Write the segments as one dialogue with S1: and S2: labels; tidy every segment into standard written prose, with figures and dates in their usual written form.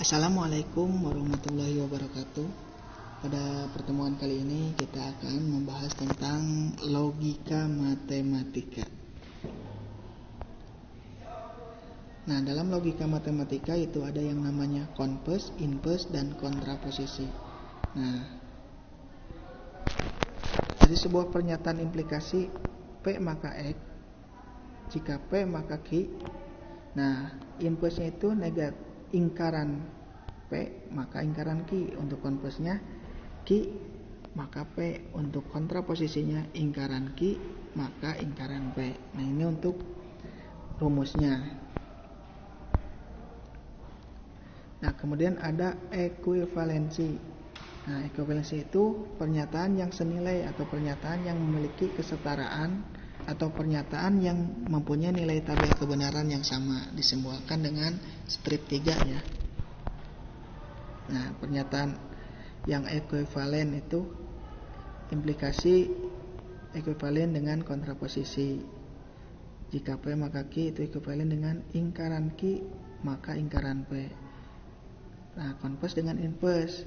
S1: Assalamualaikum warahmatullahi wabarakatuh. Pada pertemuan kali ini kita akan membahas tentang logika matematika. Nah, dalam logika matematika itu ada yang namanya converse, inverse, dan kontraposisi. Nah, dari sebuah pernyataan implikasi P maka X, jika P maka Q. Nah, inverse-nya itu ingkaran P maka ingkaran Q. Untuk converse-nya Q maka P. Untuk kontraposisinya ingkaran Q maka ingkaran P. Nah, ini untuk rumusnya. Nah, kemudian ada ekuivalensi. Nah, ekuivalensi itu pernyataan yang senilai atau pernyataan yang memiliki kesetaraan atau pernyataan yang mempunyai nilai tabel kebenaran yang sama, disimbolkan dengan strip 3 ya. Nah, pernyataan yang ekuivalen itu implikasi ekuivalen dengan kontraposisi. Jika P maka Q itu ekuivalen dengan ingkaran Q maka ingkaran P. Nah, converse dengan inverse.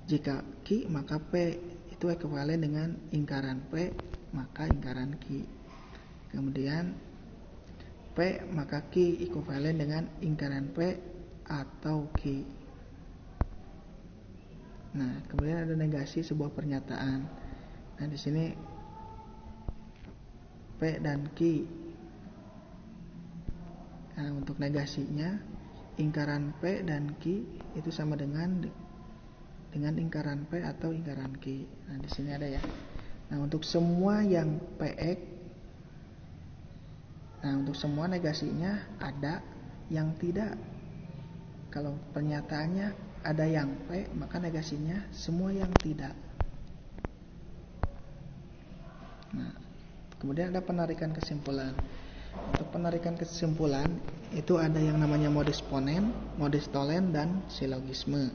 S1: Jika Q maka P itu ekuivalen dengan ingkaran P maka ingkaran Q. Kemudian P maka Q ekuivalen dengan ingkaran P atau Q. Nah, kemudian ada negasi sebuah pernyataan. Nah, di sini P dan Q. Nah, untuk negasinya ingkaran P dan Q itu sama dengan ingkaran P atau ingkaran Q. Nah, di sini ada ya. Nah, untuk semua yang PX, nah untuk semua negasinya ada, yang tidak. Kalau pernyataannya ada yang P, maka negasinya semua yang tidak. Nah, kemudian ada penarikan kesimpulan. Untuk penarikan kesimpulan itu ada yang namanya modus ponen, modus tollens, dan silogisme.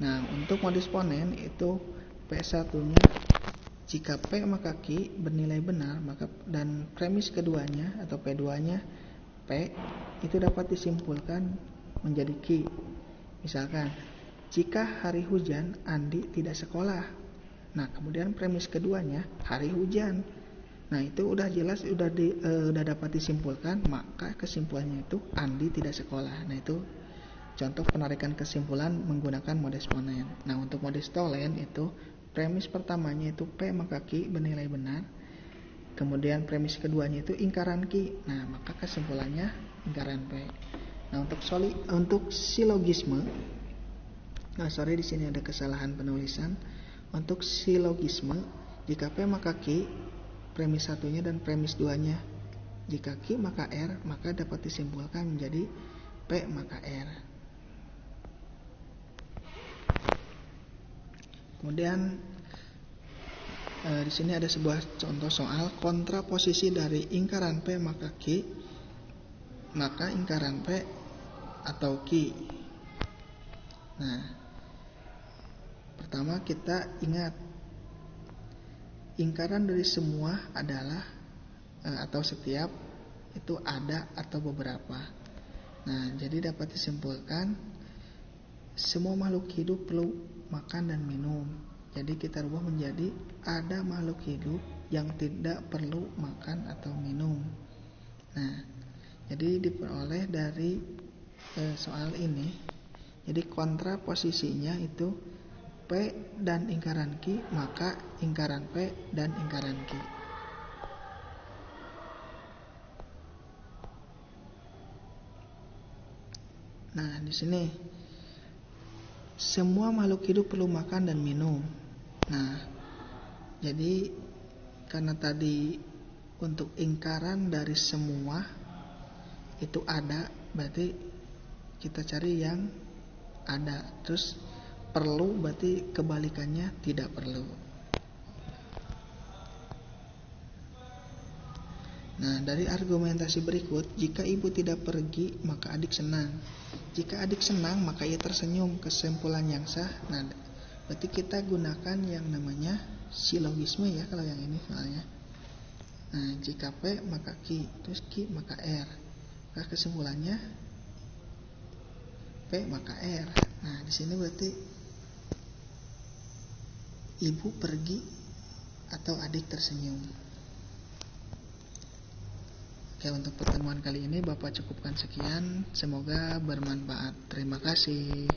S1: Nah, untuk modus ponen itu P1-nya jika P maka Q bernilai benar, maka dan premis keduanya atau P2-nya P itu dapat disimpulkan menjadi Q. Misalkan, jika hari hujan Andi tidak sekolah. Nah, kemudian premis keduanya hari hujan. Nah, itu udah jelas, udah dapat disimpulkan, maka kesimpulannya itu Andi tidak sekolah. Nah, itu contoh penarikan kesimpulan menggunakan modus ponen. Nah, untuk modus tollens itu premis pertamanya itu P maka Q bernilai benar. Kemudian premis keduanya itu ingkaran Q. Nah, maka kesimpulannya ingkaran P. Nah, untuk silogisme, di sini ada kesalahan penulisan. Untuk silogisme, jika P maka Q premis satunya dan premis duanya, jika Q maka R, maka dapat disimpulkan menjadi P maka R. Kemudian di sini ada sebuah contoh soal kontraposisi dari ingkaran P maka Q maka ingkaran P atau Q. Nah, pertama kita ingat ingkaran dari semua adalah atau setiap itu ada atau beberapa. Nah, jadi dapat disimpulkan semua makhluk hidup perlu makan dan minum. Jadi kita rubah menjadi ada makhluk hidup yang tidak perlu makan atau minum. Nah, jadi diperoleh dari soal ini. Jadi kontraposisinya itu P dan ingkaran Q maka ingkaran P dan ingkaran Q. Nah, di sini semua makhluk hidup perlu makan dan minum. Nah, jadi karena tadi untuk ingkaran dari semua itu ada, berarti kita cari yang ada. Terus perlu berarti kebalikannya tidak perlu. Nah, dari argumentasi berikut, jika ibu tidak pergi maka adik senang. Jika adik senang maka ia tersenyum. Kesimpulan yang sah. Nah, berarti kita gunakan yang namanya silogisme ya kalau yang ini soalnya. Nah, jika P maka Q, terus Q maka R. Nah, kesimpulannya P maka R. Nah, di sini berarti ibu pergi atau adik tersenyum. Oke, untuk pertemuan kali ini Bapak cukupkan sekian. Semoga bermanfaat. Terima kasih.